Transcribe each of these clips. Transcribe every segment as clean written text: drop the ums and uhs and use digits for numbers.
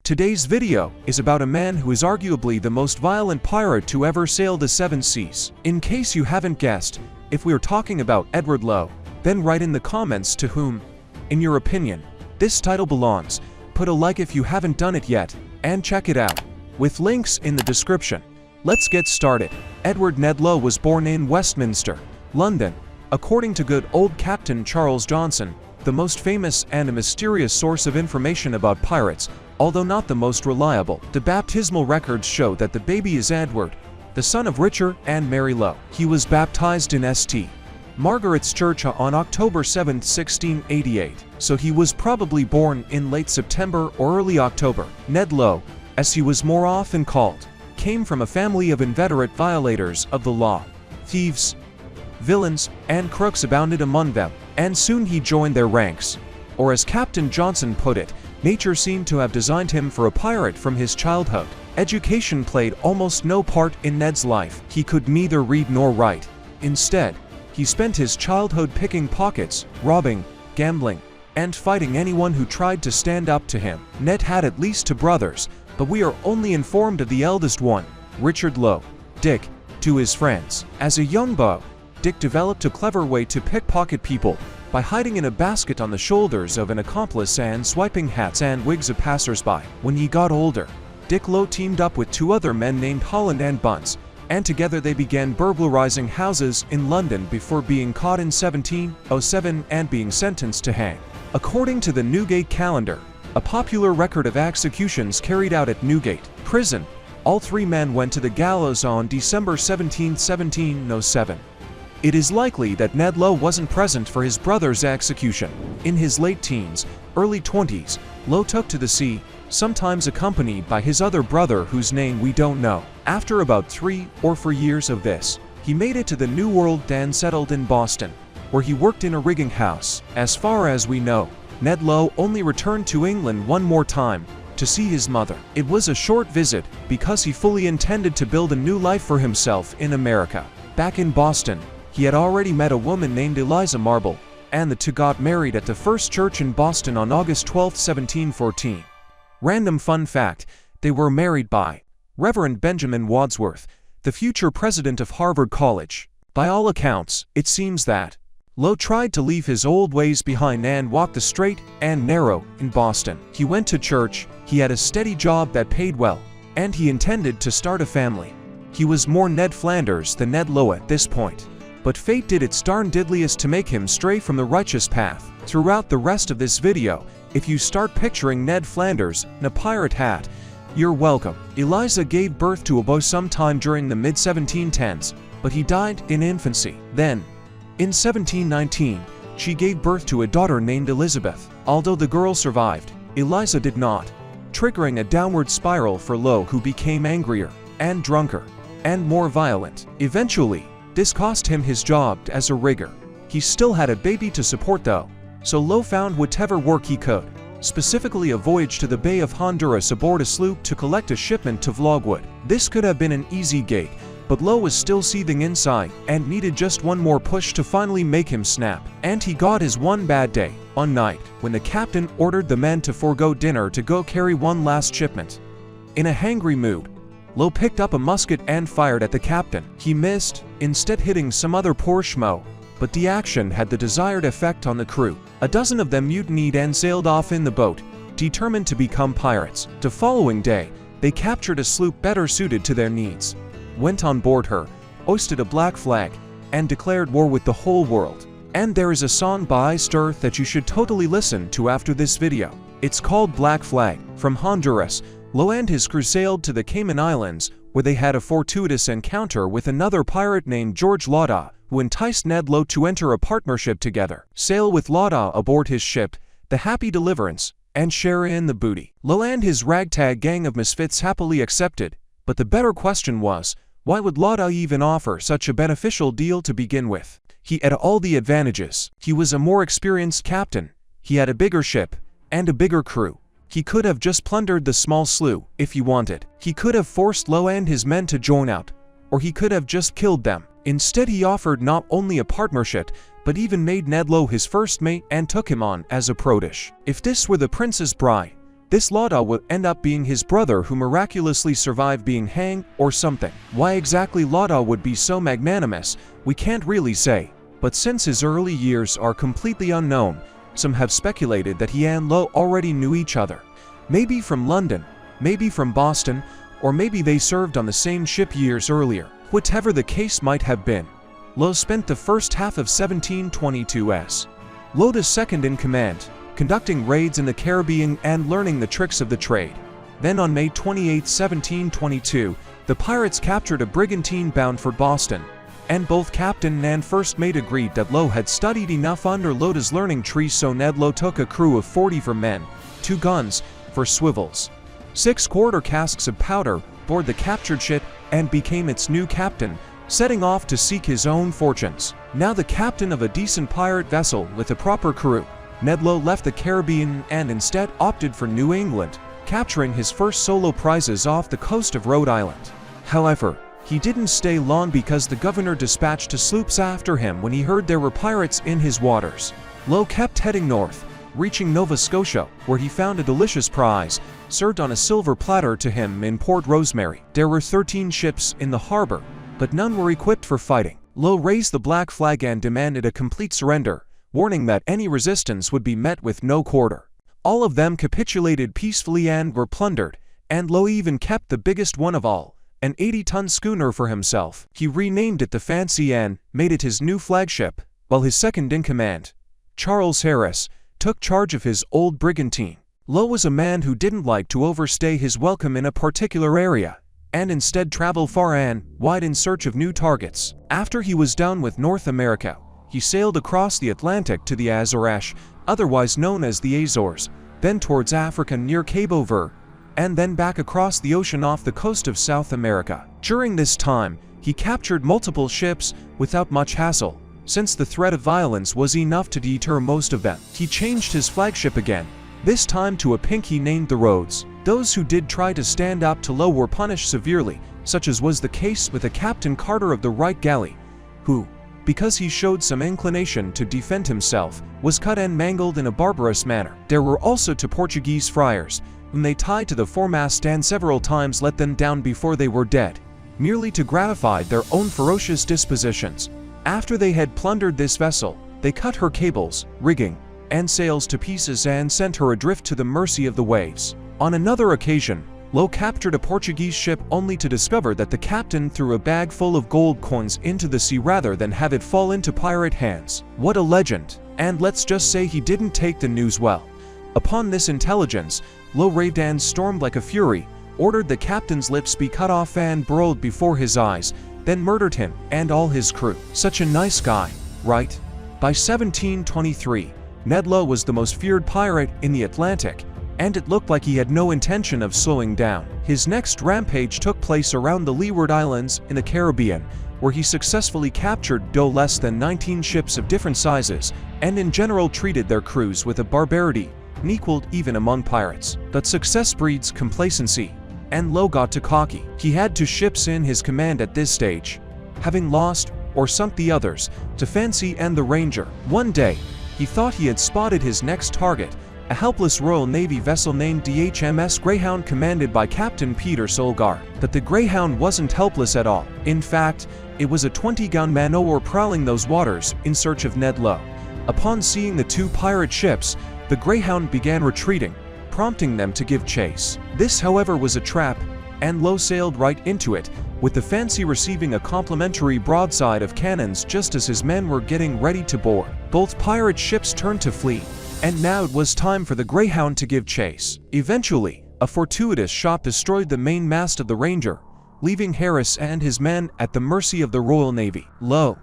Today's video is about a man who is arguably the most violent pirate to ever sail the seven seas. In case you haven't guessed, if we are talking about Edward Lowe, then write in the comments to whom, in your opinion, this title belongs. Put a like if you haven't done it yet, and check it out, with links in the description. Let's get started. Edward Ned Lowe was born in Westminster, London. According to good old Captain Charles Johnson, the most famous and a mysterious source of information about pirates, although not the most reliable, the baptismal records show that the baby is Edward, the son of Richard and Mary Lowe. He was baptized in St. Margaret's Church on October 7, 1688, so he was probably born in late September or early October. Ned Lowe, as he was more often called, came from a family of inveterate violators of the law. Thieves, villains, and crooks abounded among them, and soon he joined their ranks. Or as Captain Johnson put it, nature seemed to have designed him for a pirate from his childhood. Education played almost no part in Ned's life. He could neither read nor write. Instead, he spent his childhood picking pockets, robbing, gambling, and fighting anyone who tried to stand up to him. Ned had at least two brothers, but we are only informed of the eldest one, Richard Lowe. Dick, to his friends. As a young boy, Dick developed a clever way to pickpocket people by hiding in a basket on the shoulders of an accomplice and swiping hats and wigs of passers-by. When he got older, Dick Lowe teamed up with two other men named Holland and Bunce, and together they began burglarizing houses in London before being caught in 1707 and being sentenced to hang. According to the Newgate calendar, a popular record of executions carried out at Newgate Prison, all three men went to the gallows on December 17, 1707. It is likely that Ned Lowe wasn't present for his brother's execution. In his late teens, early 20s, Lowe took to the sea, sometimes accompanied by his other brother whose name we don't know. After about 3 or 4 years of this, he made it to the New World and settled in Boston, where he worked in a rigging house. As far as we know, Ned Lowe only returned to England one more time, to see his mother. It was a short visit, because he fully intended to build a new life for himself in America. Back in Boston, he had already met a woman named Eliza Marble, and the two got married at the First Church in Boston on August 12, 1714. Random fun fact, they were married by Reverend Benjamin Wadsworth, the future president of Harvard College. By all accounts, it seems that Lowe tried to leave his old ways behind and walk the straight and narrow in Boston. He went to church, he had a steady job that paid well, and he intended to start a family. He was more Ned Flanders than Ned Lowe at this point. But fate did its darn diddliest to make him stray from the righteous path. Throughout the rest of this video, if you start picturing Ned Flanders in a pirate hat, you're welcome. Eliza gave birth to a boy sometime during the mid-1710s, but he died in infancy. Then, in 1719, she gave birth to a daughter named Elizabeth. Although the girl survived, Eliza did not, triggering a downward spiral for Lowe, who became angrier and drunker and more violent. Eventually, this cost him his job as a rigger. He still had a baby to support though, so Lowe found whatever work he could, specifically a voyage to the Bay of Honduras aboard a sloop to collect a shipment to Vlogwood. This could have been an easy gig, but Lowe was still seething inside and needed just one more push to finally make him snap. And he got his one bad day, one night, when the captain ordered the men to forego dinner to go carry one last shipment. In a hangry mood, Lowe picked up a musket and fired at the captain. He missed, instead hitting some other poor schmo, but the action had the desired effect on the crew. A dozen of them mutinied and sailed off in the boat, determined to become pirates. The following day, they captured a sloop better suited to their needs, went on board her, hoisted a black flag, and declared war with the whole world. And there is a song by Sturth that you should totally listen to after this video. It's called Black Flag. From Honduras, Lowe and his crew sailed to the Cayman Islands, where they had a fortuitous encounter with another pirate named George Lauda, who enticed Ned Lowe to enter a partnership together, sail with Lauda aboard his ship, the Happy Deliverance, and share in the booty. Lowe and his ragtag gang of misfits happily accepted, but the better question was, why would Lauda even offer such a beneficial deal to begin with? He had all the advantages. He was a more experienced captain, he had a bigger ship, and a bigger crew. He could have just plundered the small sloop if he wanted. He could have forced Lowe and his men to join out, or he could have just killed them. Instead, he offered not only a partnership, but even made Ned Lowe his first mate and took him on as a protege. If this were the Princess Bride, This Lowe would end up being his brother who miraculously survived being hanged or something. Why exactly Lowe would be so magnanimous, we can't really say, but since his early years are completely unknown, some have speculated that he and Lowe already knew each other. Maybe from London, maybe from Boston, or maybe they served on the same ship years earlier. Whatever the case might have been, Lowe spent the first half of 1722 as Lowe's second in command, conducting raids in the Caribbean and learning the tricks of the trade. Then on May 28, 1722, the pirates captured a brigantine bound for Boston, and both captain and first mate agreed that Lowe had studied enough under Lowe's learning tree, so Ned Lowe took a crew of 40 for men, 2 guns for swivels, 6 quarter casks of powder aboard the captured ship, and became its new captain, setting off to seek his own fortunes. Now the captain of a decent pirate vessel with a proper crew, Ned Lowe left the Caribbean and instead opted for New England, capturing his first solo prizes off the coast of Rhode Island. However, he didn't stay long because the governor dispatched 2 sloops after him when he heard there were pirates in his waters. Lowe kept heading north, reaching Nova Scotia, where he found a delicious prize, served on a silver platter to him in Port Rosemary. There were 13 ships in the harbor, but none were equipped for fighting. Lowe raised the black flag and demanded a complete surrender, warning that any resistance would be met with no quarter. All of them capitulated peacefully and were plundered, and Lowe even kept the biggest one of all, an 80-ton schooner, for himself. He renamed it the Fancy and made it his new flagship, while his second-in-command, Charles Harris, took charge of his old brigantine. Lowe was a man who didn't like to overstay his welcome in a particular area, and instead travel far and wide in search of new targets. After he was done with North America, he sailed across the Atlantic to the Azores, otherwise known as the Azores, then towards Africa near Cabo Verde, and then back across the ocean off the coast of South America. During this time, he captured multiple ships without much hassle, since the threat of violence was enough to deter most of them. He changed his flagship again, this time to a pink he named the Rhodes. Those who did try to stand up to Lowe were punished severely, such as was the case with a Captain Carter of the Right Galley, who, because he showed some inclination to defend himself, was cut and mangled in a barbarous manner. There were also 2 Portuguese friars, whom they tied to the foremast and several times let them down before they were dead, merely to gratify their own ferocious dispositions. After they had plundered this vessel, they cut her cables, rigging, and sails to pieces and sent her adrift to the mercy of the waves. On another occasion, Lowe captured a Portuguese ship only to discover that the captain threw a bag full of gold coins into the sea rather than have it fall into pirate hands. What a legend! And let's just say he didn't take the news well. Upon this intelligence, Lowe raved and stormed like a fury, ordered the captain's lips be cut off and broiled before his eyes, then murdered him and all his crew. Such a nice guy, right? By 1723, Ned Lowe was the most feared pirate in the Atlantic, and it looked like he had no intention of slowing down. His next rampage took place around the Leeward Islands in the Caribbean, where he successfully captured no less than 19 ships of different sizes, and in general treated their crews with a barbarity unequaled even among pirates. But success breeds complacency, and Lowe got too cocky. He had 2 ships in his command at this stage, having lost or sunk the others to Fancy and the Ranger. One day, he thought he had spotted his next target, a helpless Royal Navy vessel named HMS Greyhound commanded by Captain Peter Solgar. But the Greyhound wasn't helpless at all. In fact, it was a 20-gun man-o-war prowling those waters in search of Ned Lowe. Upon seeing the 2 pirate ships, the Greyhound began retreating, prompting them to give chase. This, however, was a trap, and Lowe sailed right into it, with the Fancy receiving a complimentary broadside of cannons just as his men were getting ready to board. Both pirate ships turned to flee, and now it was time for the Greyhound to give chase. Eventually, a fortuitous shot destroyed the main mast of the Ranger, leaving Harris and his men at the mercy of the Royal Navy. Lowe,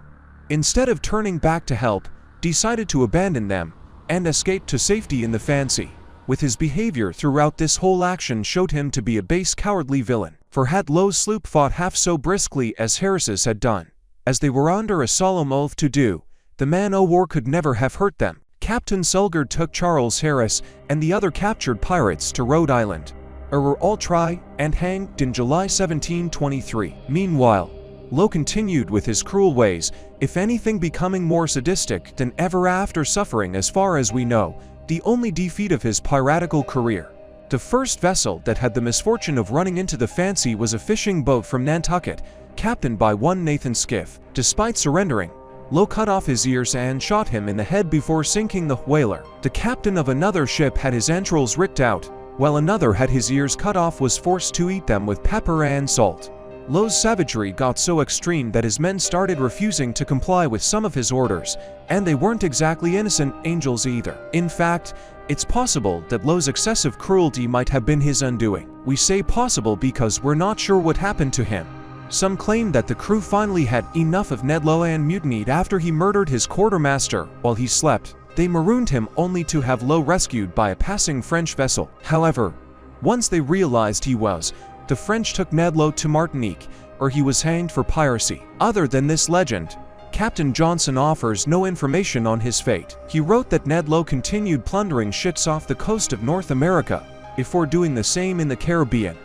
instead of turning back to help, decided to abandon them and escape to safety in the Fancy. With his behavior throughout this whole action showed him to be a base, cowardly villain. For had Lowe's sloop fought half so briskly as Harris's had done, as they were under a solemn oath to do, the man-o-war could never have hurt them. Captain Solgar took Charles Harris and the other captured pirates to Rhode Island, or were all tried and hanged in July 1723. Meanwhile, Lowe continued with his cruel ways, if anything becoming more sadistic than ever, after suffering, as far as we know, the only defeat of his piratical career. The first vessel that had the misfortune of running into the Fancy was a fishing boat from Nantucket, captained by one Nathan Skiff. Despite surrendering, Lowe cut off his ears and shot him in the head before sinking the whaler. The captain of another ship had his entrails ripped out, while another had his ears cut off was forced to eat them with pepper and salt. Lowe's savagery got so extreme that his men started refusing to comply with some of his orders, and they weren't exactly innocent angels either. In fact, it's possible that Lowe's excessive cruelty might have been his undoing. We say possible because we're not sure what happened to him. Some claim that the crew finally had enough of Ned Lowe and mutinied after he murdered his quartermaster while he slept. They marooned him only to have Lowe rescued by a passing French vessel. However, once they realized he was, the French took Ned Lowe to Martinique, where he was hanged for piracy. Other than this legend, Captain Johnson offers no information on his fate. He wrote that Ned Lowe continued plundering ships off the coast of North America before doing the same in the Caribbean,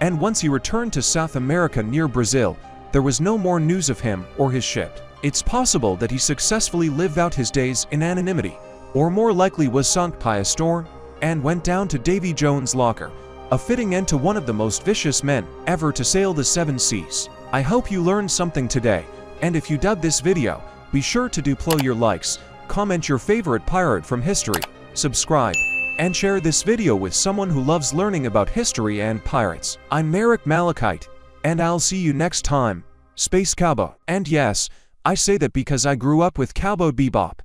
and once he returned to South America near Brazil, there was no more news of him or his ship. It's possible that he successfully lived out his days in anonymity, or more likely was sunk by a storm and went down to Davy Jones' locker, a fitting end to one of the most vicious men ever to sail the seven seas. I hope you learned something today, and if you dug this video, be sure to deploy your likes, comment your favorite pirate from history, subscribe, and share this video with someone who loves learning about history and pirates. I'm Merrick Malachite, and I'll see you next time. Space Cowboy. And yes, I say that because I grew up with Cowboy Bebop.